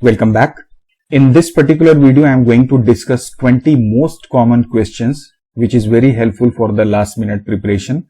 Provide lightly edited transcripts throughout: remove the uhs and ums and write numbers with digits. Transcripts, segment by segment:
Welcome back. In this particular video, I am going to discuss 20 most common questions which is very helpful for the last minute preparation.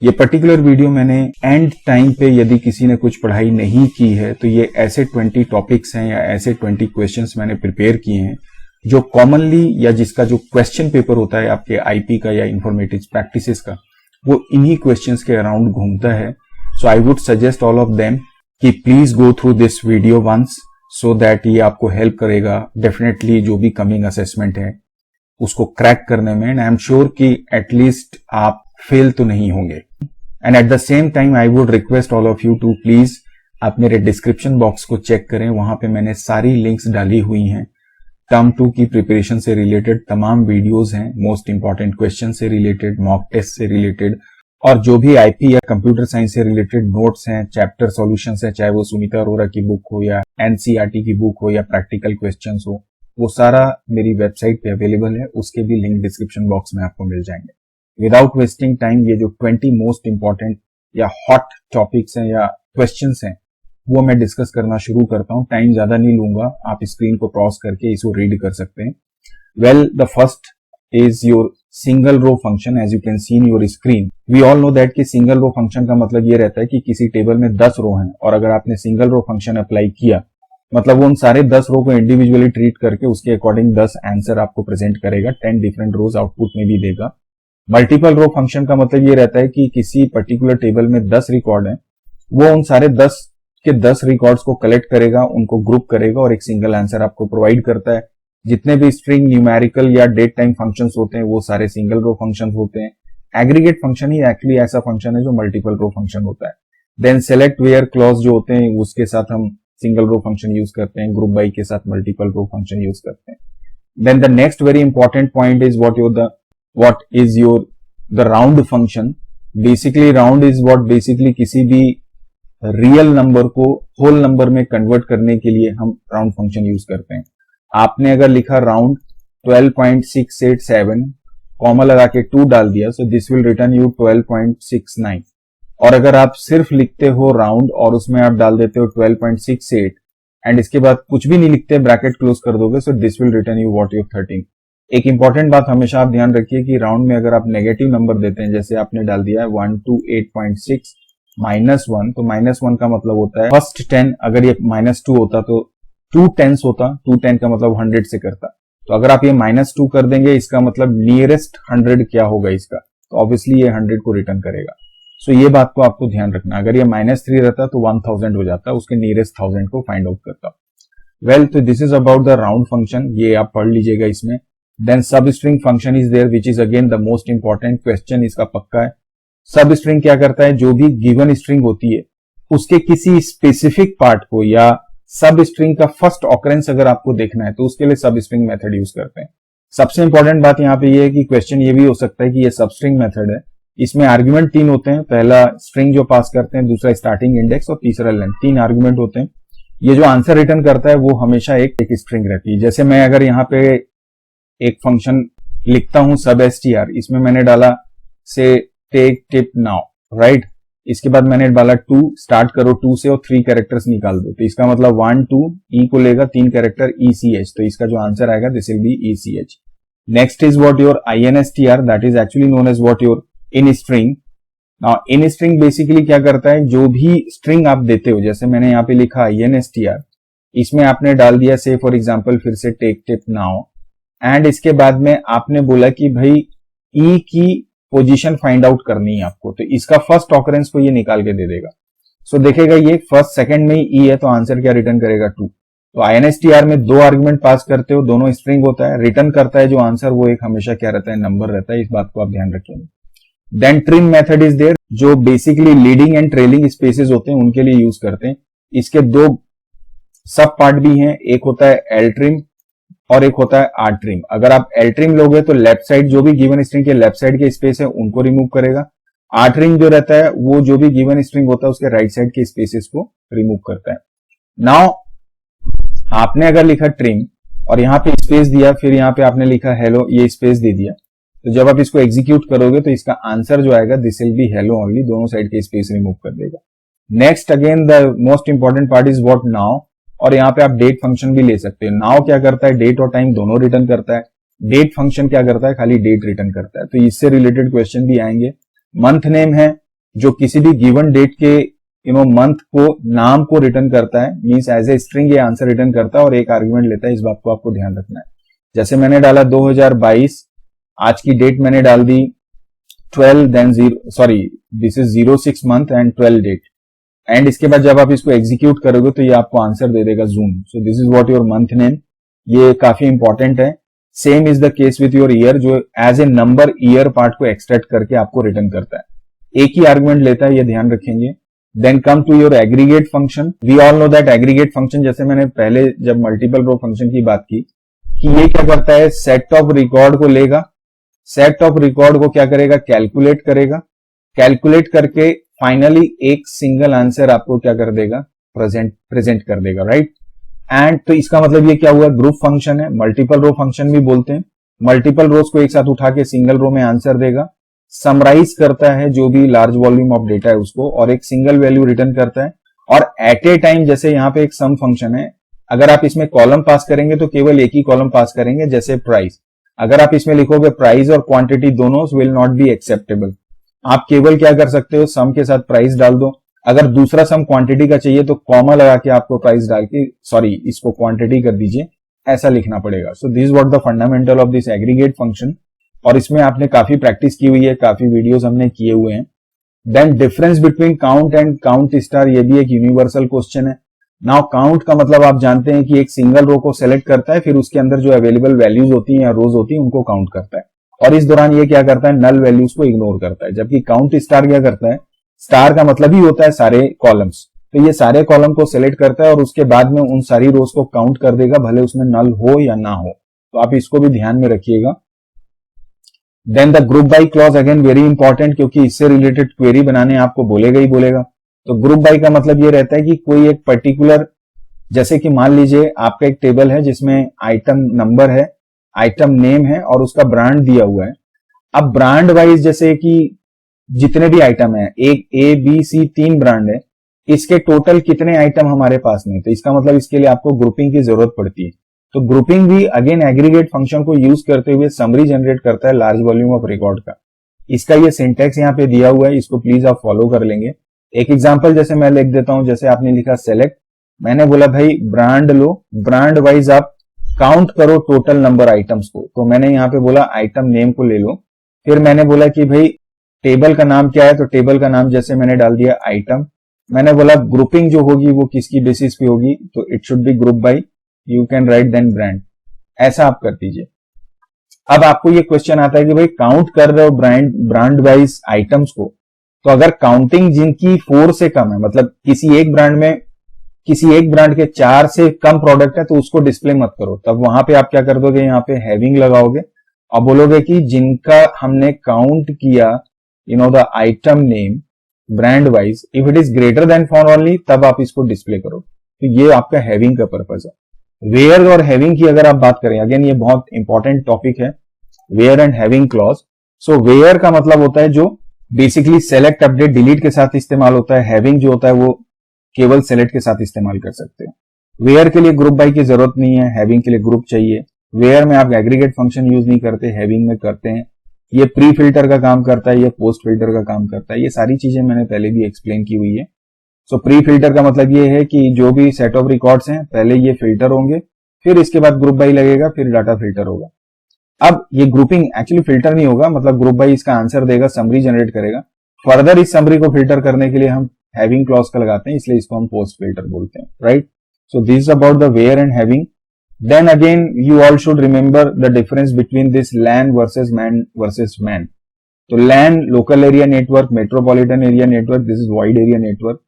ये particular video मैंने and time पे यदि किसी ने कुछ पढ़ाई नहीं की है तो ये ऐसे 20 टॉपिक्स हैं या ऐसे 20 क्वेश्चंस मैंने प्रिपेयर किए हैं जो कॉमनली या जिसका जो क्वेश्चन पेपर होता है आपके आईपी का या इंफॉर्मेटिक्स प्रैक्टिसेस का वो इन्हीं क्वेश्चंस के अराउंड घूमता है. So I would suggest all of them कि please go through this video once so that ये आपको हेल्प करेगा डेफिनेटली जो भी कमिंग असेसमेंट है उसको क्रैक करने में. एंड आई एम श्योर कि एटलीस्ट आप फेल तो नहीं होंगे. And at the same time I would request all of you to please आप मेरे डिस्क्रिप्शन बॉक्स को चेक करें. वहां पे मैंने सारी लिंक्स डाली हुई हैं. टर्म 2 की प्रिपरेशन से रिलेटेड तमाम वीडियोस हैं, मोस्ट इंपॉर्टेंट क्वेश्चन से रिलेटेड, मॉक टेस्ट से रिलेटेड और जो भी आईपी या कंप्यूटर साइंस से रिलेटेड नोट्स हैं, चैप्टर सॉल्यूशंस हैं, चाहे वो सुनीता अरोरा की बुक हो या एनसीईआरटी की बुक हो या प्रैक्टिकल क्वेश्चंस हो, वो सारा मेरी वेबसाइट पे अवेलेबल है. उसके भी लिंक डिस्क्रिप्शन बॉक्स में आपको मिल जाएंगे. विदाउट वेस्टिंग टाइम ये जो 20 मोस्ट इंपॉर्टेंट या हॉट टॉपिक्स हैं या क्वेश्चंस हैं वो मैं डिस्कस करना शुरू करता हूं. टाइम ज्यादा नहीं लूंगा, आप स्क्रीन को पॉज करके इसको रीड कर सकते हैं. Well, the first is your single row function. As you can see in your screen, we all know that कि सिंगल रो फंक्शन का मतलब ये रहता है कि किसी टेबल में 10 रो हैं और अगर आपने सिंगल रो फंक्शन अप्लाई किया मतलब वो उन सारे 10 रो को इंडिविजुअली ट्रीट करके उसके अकॉर्डिंग 10 आंसर आपको प्रेजेंट करेगा. 10 डिफरेंट रोज आउटपुट में भी देगा. मल्टीपल रो फंक्शन का मतलब ये रहता है कि किसी पर्टिकुलर टेबल में 10 रिकॉर्ड हैं, वो उन सारे 10 के 10 रिकॉर्ड्स को कलेक्ट करेगा, उनको ग्रुप करेगा और एक सिंगल आंसर आपको प्रोवाइड करता है. जितने भी स्ट्रिंग, न्यूमेरिकल या डेट टाइम फंक्शंस होते हैं वो सारे सिंगल रो फंक्शंस होते हैं. एग्रीगेट फंक्शन ही एक्चुअली ऐसा फंक्शन है जो मल्टीपल रो फंक्शन होता है. देन सेलेक्ट वेयर क्लॉज जो होते हैं उसके साथ हम सिंगल रो फंक्शन यूज करते हैं. ग्रुप बाई के साथ मल्टीपल रो फंक्शन यूज करते हैं. Then the next very important point is what is your the round function. Basically round is what basically किसी भी रियल नंबर को होल नंबर में कन्वर्ट करने के लिए हम राउंड फंक्शन यूज करते हैं. आपने अगर लिखा राउंड 12.687 कॉमा लगा के 2 डाल दिया so this will return you 12.69. और अगर आप सिर्फ लिखते हो राउंड और उसमें आप डाल देते हो 12.68 एंड इसके बाद कुछ भी नहीं लिखते, ब्रैकेट क्लोज कर दोगे so this will return you what you 13. एक इंपॉर्टेंट बात हमेशा आप ध्यान रखिए कि राउंड में अगर आप नेगेटिव नंबर देते हैं, जैसे आपने डाल दिया है 128.6 -1, तो -1 का मतलब होता है फर्स्ट 10. अगर ये -2 होता तो 2 10s होता. 2 10 का मतलब 100 से करता. तो अगर आप ये -2 कर देंगे इसका मतलब नियरेस्ट 100 क्या होगा इसका, तो ऑब्वियसली ये 100 को रिटर्न करेगा. सो ये बात को आपको ध्यान रखना. अगर ये -3 रहता तो 1000 हो जाता, उसके नियरेस्ट 1000 को फाइंड आउट करता. वेल, तो this is about the round function, ये आप पढ़ लीजिएगा इसमें. Then substring function is there which is again the most important question. इसका पक्का है. सब स्ट्रिंग क्या करता है, जो भी गिवन स्ट्रिंग होती है उसके किसी स्पेसिफिक पार्ट को या सब स्ट्रिंग का फर्स्ट ऑकरेंस अगर आपको देखना है तो उसके लिए सब स्ट्रिंग मेथड यूज करते हैं. सबसे इंपॉर्टेंट बात यहाँ पे ये है कि क्वेश्चन ये भी हो सकता है कि ये सब स्ट्रिंग मेथड है, इसमें आर्ग्यूमेंट 3 होते हैं. पहला स्ट्रिंग जो पास करते हैं, दूसरा स्टार्टिंग इंडेक्स और तीसरा लेंथ. 3 आर्ग्यूमेंट होते हैं. ये जो आंसर रिटर्न करता है वो हमेशा एक स्ट्रिंग रहती है. जैसे मैं अगर यहाँ पे एक फंक्शन लिखता हूं सब str, इसमें मैंने डाला से टेक टिप नाउ, राइट. इसके बाद मैंने डाला 2, स्टार्ट करो 2 से और 3 कैरेक्टर्स निकाल दो. तो इसका मतलब 1 2 ई को लेगा 3 कैरेक्टर ECH, तो इसका जो आंसर आएगा this will be ECH. Next is what your INSTR, that is actually known as what your in string. Now in string basically क्या करता है, जो भी स्ट्रिंग आप देते हो, जैसे मैंने यहाँ पे लिखा INSTR, इसमें आपने डाल दिया से फॉर एग्जाम्पल फिर से टेक टिप नाउ एंड इसके बाद में आपने बोला कि भाई ई की पोजीशन फाइंड आउट करनी है आपको, तो इसका फर्स्ट ऑकरेंस को ये निकाल के दे देगा. सो देखेगा ये फर्स्ट सेकंड में ही ई है तो आंसर क्या रिटर्न करेगा 2. तो INSTR में 2 आर्गुमेंट पास करते हो, दोनों स्ट्रिंग होता है. रिटर्न करता है जो आंसर वो एक हमेशा क्या रहता है, नंबर रहता है. इस बात को आप ध्यान रखिएगा. Then trim method is there, जो basically leading and trailing spaces होते हैं उनके लिए यूज करते हैं. इसके 2 सब पार्ट भी हैं, एक होता है एल ट्रिम और एक होता है आर ट्रिम. अगर आप एल ट्रिम लोगे तो लेफ्ट साइड जो भी गिवन स्ट्रिंग के लेफ्ट साइड के स्पेस है उनको रिमूव करेगा. आर ट्रिम जो रहता है वो जो भी गिवन स्ट्रिंग होता है उसके राइट साइड के स्पेसेस को रिमूव करता है. नाउ आपने अगर लिखा ट्रिम और यहाँ पे स्पेस दिया, फिर यहाँ पे आपने लिखा हेलो, ये स्पेस दे दिया, तो जब आप इसको एग्जीक्यूट करोगे तो इसका आंसर जो आएगा this will B hello only. दोनों साइड के स्पेस रिमूव कर देगा. Next again the most important part is what now. और यहाँ पे आप डेट फंक्शन भी ले सकते हो। नाउ क्या करता है, डेट और टाइम दोनों रिटर्न करता है। डेट फंक्शन क्या करता है, खाली डेट रिटर्न करता है। तो इससे रिलेटेड क्वेश्चन भी आएंगे। मंथ नेम है जो किसी भी गिवन डेट के मंथ को, नाम को रिटर्न करता है, मींस एज ए स्ट्रिंग ये आंसर रिटर्न करता है और एक आर्गुमेंट लेता है। इस बात को आपको ध्यान रखना है। जैसे मैंने डाला 2022, आज की डेट मैंने डाल दी 12, then this is 06 month and 12 date, and इसके बाद जब आप इसको एग्जीक्यूट करोगे तो ये आपको आंसर दे देगा June. So this is what your month name. ये काफी इंपॉर्टेंट है। Same is the case with your year, जो as a number year part को एक्सट्रैक्ट करके आपको रिटर्न करता है। एक ही आर्गुमेंट लेता है, ये ध्यान रखेंगे। Then come to your aggregate function. We all know that aggregate function, जैसे मैंने पहले जब मल्टीपल रो फंक्शन की बात की, कि ये क्या करता है, सेट ऑफ रिकॉर्ड को लेगा, सेट ऑफ रिकॉर्ड को क्या करेगा, कैलकुलेट करेगा, कैलकुलेट करके फाइनली एक सिंगल आंसर आपको क्या कर देगा, प्रेजेंट कर देगा, राइट। एंड तो इसका मतलब ये क्या हुआ, ग्रुप फंक्शन है, मल्टीपल रो फंक्शन भी बोलते हैं। मल्टीपल रोज को एक साथ उठा के सिंगल रो में आंसर देगा, समराइज करता है जो भी लार्ज वॉल्यूम ऑफ डेटा है उसको, और एक सिंगल वैल्यू रिटर्न करता है। और एट ए टाइम, जैसे यहाँ पे एक सम फंक्शन है, अगर आप इसमें कॉलम पास करेंगे तो केवल एक ही कॉलम पास करेंगे, जैसे प्राइस। अगर आप इसमें लिखोगे प्राइस और क्वांटिटी दोनों विल नॉट बी एक्सेप्टेबल। आप केवल क्या कर सकते हो, सम के साथ प्राइस डाल दो। अगर दूसरा सम क्वांटिटी का चाहिए तो कॉमा लगा के आपको प्राइस डाल के, इसको क्वांटिटी कर दीजिए, ऐसा लिखना पड़ेगा। So this what the fundamental of this aggregate function. और इसमें आपने काफी प्रैक्टिस की हुई है, काफी वीडियोस हमने किए हुए हैं। Then difference between count and count star, ये भी एक यूनिवर्सल क्वेश्चन है। नाउ काउंट का मतलब आप जानते हैं कि एक सिंगल रो को सेलेक्ट करता है, फिर उसके अंदर जो अवेलेबल वैल्यूज होती हैं या रोज होती हैं उनको काउंट करता है, और इस दौरान ये क्या करता है, नल वैल्यूज को इग्नोर करता है। जबकि काउंट स्टार क्या करता है, स्टार का मतलब ही होता है सारे कॉलम्स, तो ये सारे कॉलम को सेलेक्ट करता है और उसके बाद में उन सारी रोज को काउंट कर देगा, भले उसमें नल हो या ना हो। तो आप इसको भी ध्यान में रखिएगा। Then the group by clause, again very important, क्योंकि इससे रिलेटेड क्वेरी बनाने आपको बोलेगा ही बोलेगा। तो ग्रुप बाई का मतलब ये रहता है कि कोई एक पर्टिकुलर, जैसे कि मान लीजिए आपका एक टेबल है जिसमें आइटम नंबर है, आइटम नेम है और उसका ब्रांड दिया हुआ है। अब ब्रांड वाइज, जैसे कि जितने भी आइटम है, एक ए बी सी 3 ब्रांड है, इसके टोटल कितने आइटम हमारे पास नहीं, तो इसका मतलब इसके लिए आपको ग्रुपिंग की जरूरत पड़ती है। तो ग्रुपिंग भी अगेन एग्रीगेट फंक्शन को यूज करते हुए समरी जनरेट करता है लार्ज वॉल्यूम ऑफ रिकॉर्ड का। इसका ये सिंटेक्स यहाँ पे दिया हुआ है, इसको प्लीज आप फॉलो कर लेंगे। एक एग्जांपल जैसे मैं लिख देता हूं, जैसे आपने लिखा सेलेक्ट, मैंने बोला भाई ब्रांड लो, ब्रांड वाइज आप काउंट करो टोटल नंबर आइटम्स को। तो मैंने यहाँ पे बोला आइटम नेम को ले लो, फिर मैंने बोला कि भाई टेबल का नाम क्या है, तो टेबल का नाम जैसे मैंने डाल दिया आइटम। मैंने बोला ग्रुपिंग जो होगी वो किसकी बेसिस पे होगी, तो it should be group by, you can write then brand, ऐसा आप कर दीजिए। अब आपको ये क्वेश्चन आता है कि भाई काउंट कर रहे हो ब्रांड वाइज आइटम्स को, तो अगर काउंटिंग जिनकी 4 से कम है, मतलब किसी एक ब्रांड के 4 से कम प्रोडक्ट है, तो उसको डिस्प्ले मत करो। तब वहां पे आप क्या कर दोगे, यहाँ पे हैविंग लगाओगे और बोलोगे कि जिनका हमने काउंट किया, the item name brand wise, if it is greater than 4 only, तब आप इसको डिस्प्ले करो। तो ये आपका हैविंग का पर्पज है। वेयर और हैविंग की अगर आप बात करें, अगेन ये बहुत इंपॉर्टेंट टॉपिक है, where and having clause. So where का मतलब होता है जो बेसिकली सेलेक्ट अपडेट डिलीट के साथ इस्तेमाल होता है, हैविंग जो होता है वो केवल सेलेक्ट के साथ इस्तेमाल कर सकते हैं। वेयर के लिए ग्रुप बाई की जरूरत नहीं है, हैविंग के लिए ग्रुप चाहिए। वेयर में आप एग्रीगेट फंक्शन यूज नहीं करते, हैविंग में करते हैं। ये प्री फिल्टर का काम करता है, ये पोस्ट फिल्टर का काम करता है। ये सारी चीजें मैंने पहले भी एक्सप्लेन की हुई है। सो प्री फिल्टर का मतलब ये है कि जो भी सेट ऑफ रिकॉर्ड्स हैं पहले ये फिल्टर होंगे, फिर इसके बाद ग्रुप बाई लगेगा, फिर डाटा फिल्टर होगा। अब ये ग्रुपिंग एक्चुअली फिल्टर नहीं होगा, मतलब ग्रुप बाई इसका आंसर देगा, समरी जनरेट करेगा। फर्दर इस समरी को फिल्टर करने के लिए हम हैविंग क्लॉज का लगाते हैं, इसलिए इसको हम पोस्ट फिल्टर बोलते हैं, right. So this is about the where and having. Then again, you all should remember the difference between this LAN versus MAN. तो LAN local area network, metropolitan area network, this is wide area network.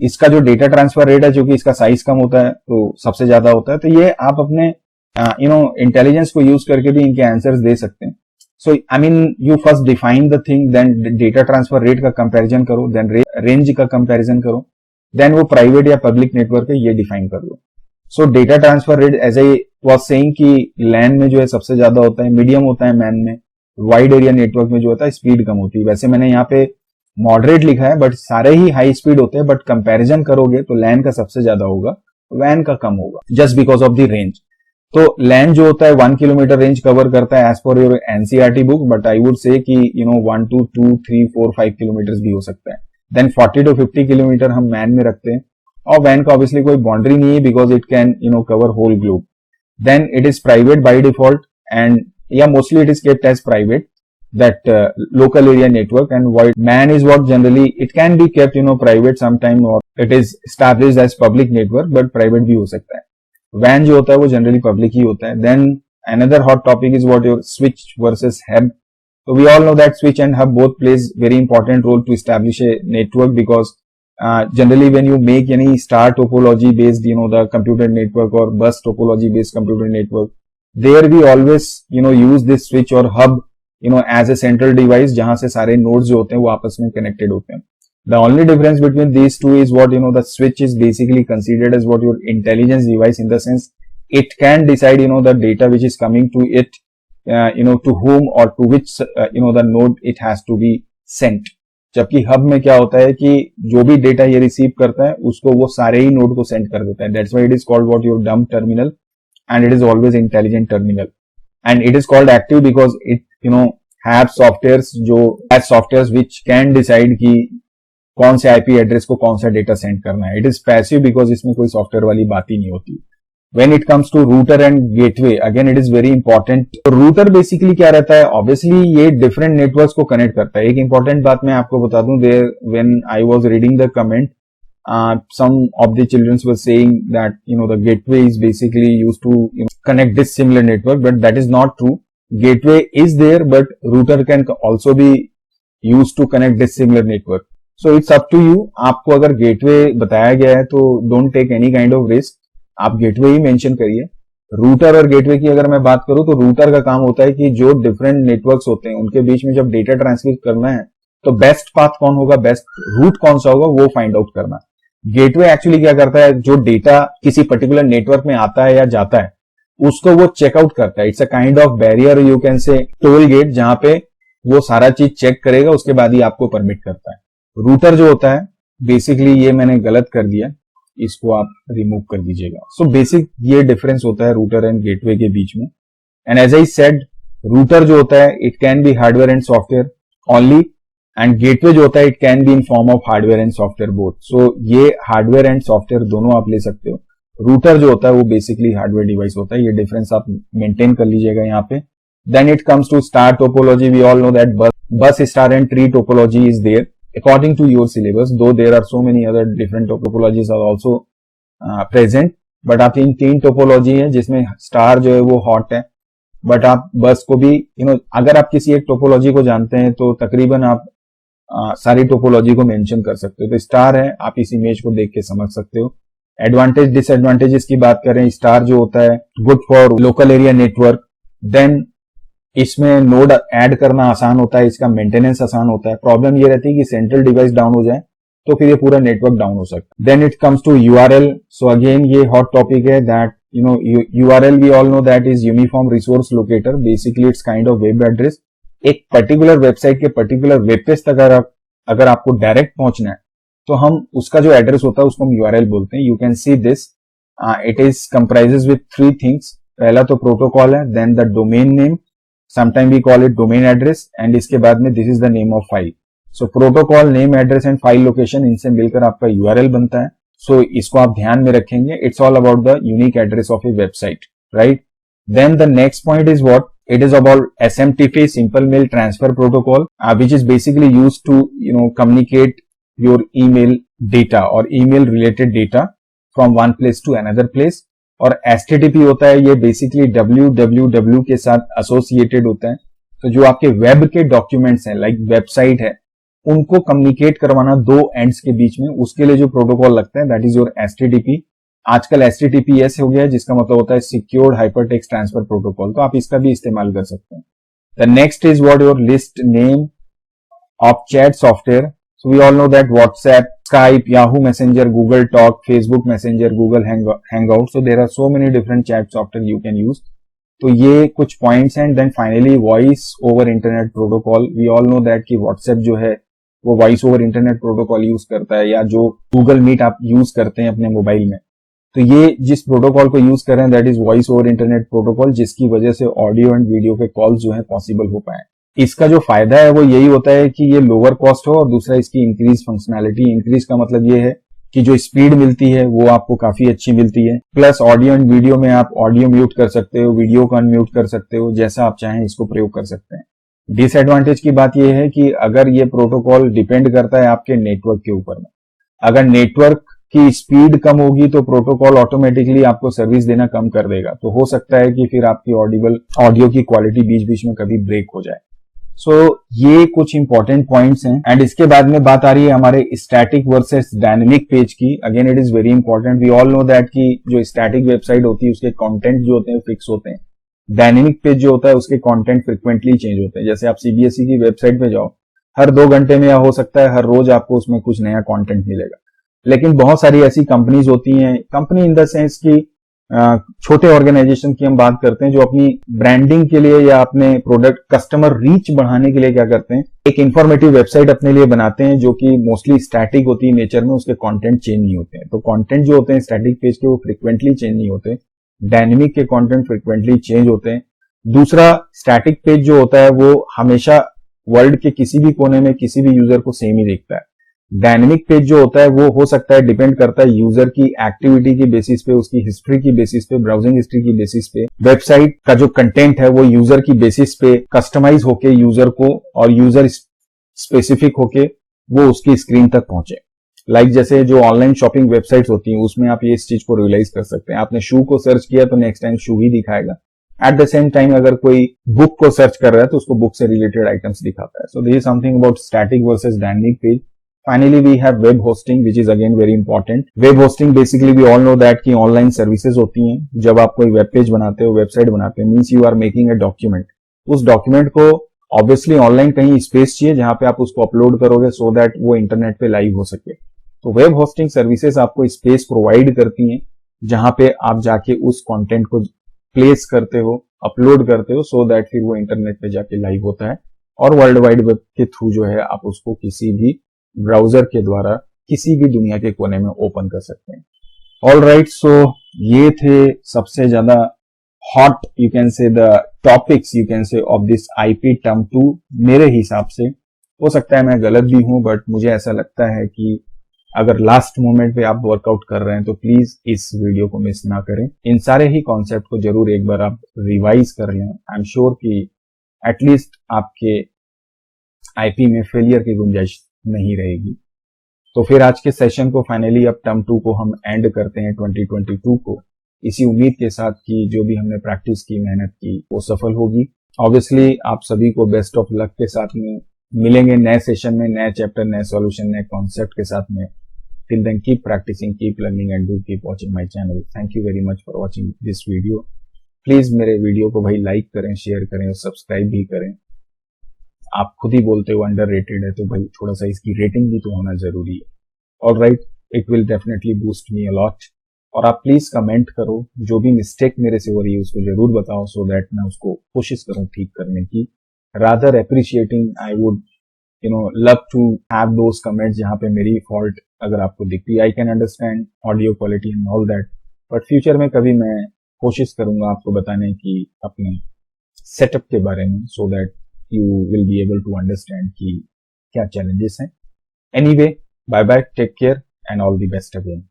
इसका जो data transfer rate है, जो कि इसका size कम होता है तो सबसे ज्यादा होता है, तो ये आप अपने इंटेलिजेंस को यूज करके भी इनके आंसर्स दे सकते हैं। So I mean you first define the thing, then data transfer rate का कंपैरिजन करो, देन रेंज का कंपैरिजन करो, देन वो प्राइवेट या पब्लिक नेटवर्क है ये डिफाइन कर लो। So data transfer rate as I was saying कि लैन में जो है सबसे ज्यादा होता है, मीडियम होता है मैन में, वाइड एरिया नेटवर्क में जो होता है स्पीड कम होती है। वैसे मैंने यहाँ पे मॉडरेट लिखा है, बट सारे ही हाई स्पीड होते हैं, बट कंपैरिजन करोगे तो लैन का सबसे ज्यादा होगा वैन का कम होगा just because of the range. तो लैन जो होता है 1 किलोमीटर रेंज कवर करता है as per your NCERT book, but I would say कि 1 to 2 3 4 5 किलोमीटर भी हो सकता है। देन 40 to 50 किलोमीटर हम मैन में रखते हैं, और वैन का ऑब्वियसली कोई बाउंड्री नहीं है because it can cover whole globe. Then it is private by default, and या mostly it is kept as private, that local area network, and void man is what generally it can be kept private sometime, or it is established as public network but private भी हो सकता है। WAN जो होता है वो generally public ही होता है। Then another hot topic is what your switch versus hub. So we all know that switch and hub both plays very important role to establish a network, because generally when you make any star topology based the computer network or bus topology based computer network, there we always use this switch or hub as a central device जहां से सारे nodes जो होते हैं वो आपस में connected होते हैं। The only difference between these two is what the switch is basically considered as what your intelligence device, in the sense it can decide the data which is coming to it, to whom or to which the node it has to be sent। जबकि hub में क्या होता है कि जो भी data ये receive करता है उसको वो सारे ही node को send कर देता है। That's why it is called what your dumb terminal, and it is always intelligent terminal, and it is called active because it have softwares जो have softwares which can decide कि कौन से IP address को कौन सा data send करना है। It is passive because इसमें कोई सॉफ्टवेयर वाली बात ही नहीं होती। When it comes to router and gateway, again it is very important। तो router basically क्या रहता है, obviously ये different networks को connect करता है। एक important बात मैं आपको बता दूं, there when I was reading the comment, some of the children were saying that the gateway is basically used to connect this similar network, but that is not true। Gateway is there, but router can also be used to connect this similar network। So it's up to you। आपको अगर gateway बताया गया है तो don't take any kind of risk, आप gateway ही mention करिए। router और gateway की अगर मैं बात करूं तो router का काम होता है कि जो different networks होते हैं उनके बीच में जब data transfer करना है तो best path कौन होगा, best route कौन सा होगा, वो find out करना। gateway actually क्या करता है, जो data किसी particular network में आता है या जाता है उसको वो चेकआउट करता है। It's a kind of barrier, you can say toll gate, जहां पे वो सारा चीज चेक करेगा उसके बाद ही आपको परमिट करता है। रूटर जो होता है बेसिकली, ये मैंने गलत कर दिया, इसको आप रिमूव कर दीजिएगा। सो बेसिक ये डिफरेंस होता है रूटर एंड गेटवे के बीच में। And as I said, router जो होता है it can be hardware and software only, and gateway जो होता है it can be in form of hardware and software both. So ये हार्डवेयर एंड सॉफ्टवेयर दोनों आप ले सकते हो। रूटर जो होता है वो बेसिकली हार्डवेयर डिवाइस होता है। ये डिफरेंस आप मेंटेन कर लीजिएगा यहाँ पे। Then it comes to star topology, we all know that bus star and tree topology is there according to your syllabus, though there are so many other different topologies are also present, but आप इन 3 topology है जिसमें star जो है वो hot है, but आप बस को भी अगर आप किसी एक टोपोलॉजी को जानते हैं तो तकरीबन आप सारी टोपोलॉजी को मेंशन कर सकते हो। तो स्टार है, आप इस इमेज को देख के समझ सकते हो। एडवांटेज डिसएडवांटेजेस की बात करें, स्टार जो होता है good for local area network, then इसमें नोड ऐड करना आसान होता है, इसका मेंटेनेंस आसान होता है। प्रॉब्लम ये रहती है कि सेंट्रल डिवाइस डाउन हो जाए तो फिर ये पूरा नेटवर्क डाउन हो सकता है। Then it comes to URL, so again ये हॉट टॉपिक है that URL we all know that is uniform resource locator, basically it's kind of web address. एक पर्टिकुलर वेबसाइट के पर्टिकुलर वेब पेज तक अगर आपको डायरेक्ट पहुंचना है तो हम उसका जो एड्रेस होता है उसको हम यूआरएल बोलते हैं। You can see this, it is comprises with 3 things. पहला तो प्रोटोकॉल है, then the domain name, sometime we call it domain address, and इसके बाद में this is the name of file. So protocol, name, address and file location, इनसे मिलकर आपका URL बनता है। सो इसको आप ध्यान में रखेंगे। It's all about the unique address of A website, right. Then the next point is what? It is about SMTP, Simple Mail Transfer Protocol, which is basically used to communicate your email data or email related data from one place to another place। और HTTP होता है ये basically www के साथ associated होता है। तो जो आपके वेब के डॉक्यूमेंट्स हैं लाइक वेबसाइट है उनको कम्युनिकेट करवाना 2 एंड्स के बीच में, उसके लिए जो प्रोटोकॉल लगता है दैट इज योर HTTP। आजकल HTTPS हो गया है जिसका मतलब होता है सिक्योर्ड हाइपरटेक्स्ट ट्रांसफर प्रोटोकॉल, तो आप इसका भी इस्तेमाल कर सकते हैं। The next is what your list name of chat software. So we all know that WhatsApp, Skype, Yahoo messenger, Google talk, Facebook messenger, Google hangout, so there are so many different chat software you can use. तो ये कुछ points हैं। Then finally voice over internet protocol. We all know that कि WhatsApp जो है वो voice over internet protocol use करता है, या जो गूगल मीट आप यूज करते हैं अपने मोबाइल में तो ये जिस प्रोटोकॉल को यूज कर रहे हैं that is voice over internet protocol, जिसकी वजह से ऑडियो एंड वीडियो के कॉल्स जो है पॉसिबल हो पाए। इसका जो फायदा है वो यही होता है कि ये लोअर कॉस्ट हो और दूसरा इसकी इंक्रीज फंक्शनैलिटी। इंक्रीज का मतलब ये है कि जो स्पीड मिलती है वो आपको काफी अच्छी मिलती है, प्लस ऑडियो एंड वीडियो में आप ऑडियो म्यूट कर सकते हो, वीडियो को अनम्यूट कर सकते हो, जैसा आप चाहें इसको प्रयोग कर सकते हैं। डिसएडवांटेज की बात यह है कि अगर ये प्रोटोकॉल डिपेंड करता है आपके नेटवर्क के ऊपर में, अगर नेटवर्क की स्पीड कम होगी तो प्रोटोकॉल ऑटोमेटिकली आपको सर्विस देना कम कर देगा, तो हो सकता है कि फिर आपकी ऑडियो की क्वालिटी बीच बीच में कभी ब्रेक हो जाए। सो ये कुछ इंपॉर्टेंट पॉइंट्स हैं। एंड इसके बाद में बात आ रही है हमारे स्टैटिक वर्सेस डायनेमिक पेज की। Again it is very important, we all know that कि जो स्टैटिक वेबसाइट होती है उसके कंटेंट जो होते हैं फिक्स होते हैं, डायनेमिक पेज जो होता है उसके कंटेंट फ्रिक्वेंटली चेंज होते हैं। जैसे आप सीबीएसई की वेबसाइट पे जाओ, हर 2 घंटे में या हो सकता है हर रोज आपको उसमें कुछ नया कंटेंट मिलेगा। लेकिन बहुत सारी ऐसी कंपनीज होती हैं, कंपनी इन द सेंस की छोटे ऑर्गेनाइजेशन की हम बात करते हैं, जो अपनी ब्रांडिंग के लिए या अपने प्रोडक्ट कस्टमर रीच बढ़ाने के लिए क्या करते हैं, एक इंफॉर्मेटिव वेबसाइट अपने लिए बनाते हैं जो कि मोस्टली स्टैटिक होती है नेचर में, उसके कंटेंट चेंज नहीं होते हैं। तो कंटेंट जो होते हैं स्टैटिक पेज के वो फ्रिक्वेंटली चेंज नहीं होते, डायनेमिक के कंटेंट फ्रिक्वेंटली चेंज होते हैं। दूसरा, स्टैटिक पेज जो होता है वो हमेशा वर्ल्ड के किसी भी कोने में किसी भी यूजर को सेम ही दिखता है। डायनेमिक पेज जो होता है वो हो सकता है डिपेंड करता है यूजर की एक्टिविटी की बेसिस पे, उसकी हिस्ट्री की बेसिस पे, ब्राउजिंग हिस्ट्री की बेसिस पे, वेबसाइट का जो कंटेंट है वो यूजर की बेसिस पे कस्टमाइज होके यूजर को और यूजर स्पेसिफिक होके वो उसकी स्क्रीन तक पहुंचे। लाइक जैसे जो ऑनलाइन शॉपिंग वेबसाइट्स होती हैं उसमें आप ये इस चीज को रियलाइज कर सकते हैं। आपने शू को सर्च किया तो नेक्स्ट टाइम शू ही दिखाएगा। एट द सेम टाइम अगर कोई बुक को सर्च कर रहा है तो उसको बुक से रिलेटेड आइटम्स दिखाता है। सो this is something about static versus dynamic page. Finally, we have web hosting, which is again very important. Web hosting basically we all know that कि ऑनलाइन सर्विसेज होती हैं। जब आप कोई वेब पेज बनाते हो, वेबसाइट बनाते हो, means you are making a document. उस डॉक्यूमेंट को ऑब्वियसली ऑनलाइन कहीं स्पेस चाहिए जहां पे आप उसको अपलोड करोगे सो दैट वो इंटरनेट पे लाइव हो सके। तो वेब होस्टिंग सर्विसेज आपको स्पेस प्रोवाइड करती हैं जहां पे आप जाके उस कंटेंट को प्लेस करते हो, अपलोड करते हो, सो दैट फिर वो इंटरनेट पे जाके लाइव होता है और वर्ल्ड वाइड वेब के थ्रू जो है आप उसको किसी भी ब्राउजर के द्वारा किसी भी दुनिया के कोने में ओपन कर सकते हैं। ऑल राइट, सो ये थे सबसे ज्यादा हॉट यू कैन से द टॉपिक्स यू कैन से ऑफ दिस आईपी टर्म 2 मेरे हिसाब से। हो सकता है मैं गलत भी हूं, बट मुझे ऐसा लगता है कि अगर लास्ट मोमेंट पे आप वर्कआउट कर रहे हैं तो प्लीज इस वीडियो को मिस ना करें। इन सारे ही कॉन्सेप्ट को जरूर एक बार आप रिवाइज कर लें। आई एम श्योर कि एटलीस्ट आपके आईपी में फेलियर की गुंजाइश नहीं रहेगी। तो फिर आज के सेशन को फाइनली अब टर्म 2 को हम एंड करते हैं 2022 को, इसी उम्मीद के साथ कि जो भी हमने प्रैक्टिस की, मेहनत की, वो सफल होगी। ऑब्वियसली आप सभी को बेस्ट ऑफ लक के साथ में मिलेंगे नए सेशन में, नए चैप्टर, नए सॉल्यूशन, नए कॉन्सेप्ट के साथ में। Till then keep practising, keep learning and do keep watching my channel. Thank you very much for watching this video. Please मेरे वीडियो को भाई लाइक करें, शेयर करें और सब्सक्राइब भी करें। आप खुद ही बोलते हो अंडररेटेड है, तो भाई थोड़ा सा इसकी रेटिंग भी तो होना जरूरी है। Alright, it will definitely boost me a lot. और आप प्लीज कमेंट करो, जो भी मिस्टेक मेरे से हो रही है उसको जरूर बताओ, सो दैट मैं उसको कोशिश करूं ठीक करने की। Rather appreciating, I would love to have those comments जहां पे मेरी फॉल्ट अगर आपको दिखती है। I can understand audio quality and all that, but future में कभी मैं कोशिश करूंगा आपको बताने की अपने सेटअप के बारे में, so that you will be able to understand कि क्या challenges हैं। Anyway, bye bye, take care and all the best again.